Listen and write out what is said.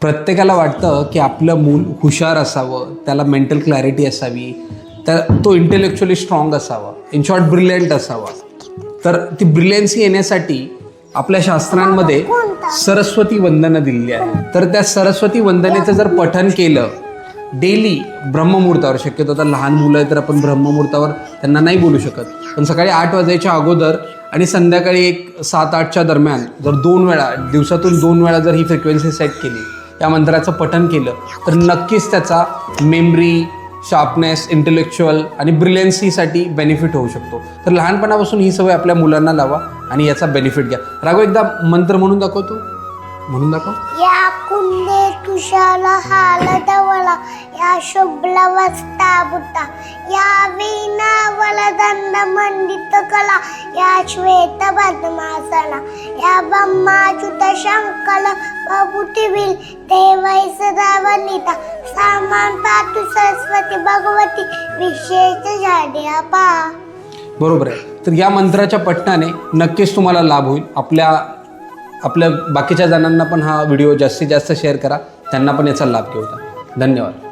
प्रत्येकाला वाटतं की आपलं मूल हुशार असावं, त्याला मेंटल क्लॅरिटी असावी, तर तो इंटेलेक्च्युअली स्ट्रॉंग असावा, इन शॉर्ट ब्रिलियंट असावा. तर ती ब्रिलियन्सी येण्यासाठी आपल्या शास्त्रांमध्ये सरस्वती वंदना दिलेली आहे. तर त्या सरस्वती वंदनेचं जर पठण केलं डेली ब्रह्ममुहूर्तावर, शक्यतो आता लहान मुलं आहे तर आपण ब्रह्ममुहूर्तावर त्यांना नाही बोलू शकत, पण सकाळी 8 वाजायच्या अगोदर आणि संध्याकाळी एक 7-8च्या दरम्यान जर 2 वेळा, दिवसातून 2 वेळा जर ही फ्रिक्वेन्सी सेट केली, या मंत्राचं पठण केलं, तर नक्कीच त्याचा मेमरी, शार्पनेस, इंटेलेक्च्युअल आणि ब्रिलियन्सीसाठी बेनिफिट होऊ शकतो. तर लहानपणापासून ही सवय आपल्या मुलांना लावा आणि याचा बेनिफिट घ्या. राघव, एकदा मंत्र म्हणून दाखवतो, म्हणून दाखव. या कुंदे तुषाला हाल दवला, या शुभ्ल वस्ता बुता, या वीणा वलदंड मंडित कला, या श्वेत पद्मासना, या ब्रह्माच्युत शंकल बबुतीविल, ते वै सदा वनिता, सामान पातु सरस्वती भगवती, विशेष झाड्या पा. बरोबर आहे. तर या मंत्राच्या पठणाने नक्कीच तुम्हाला लाभ होईल. आपल्या बाकीच्या जणांना पण हा व्हिडिओ जास्तीत जास्त शेअर करा, त्यांना पण याचा लाभ घेऊ द्या. धन्यवाद.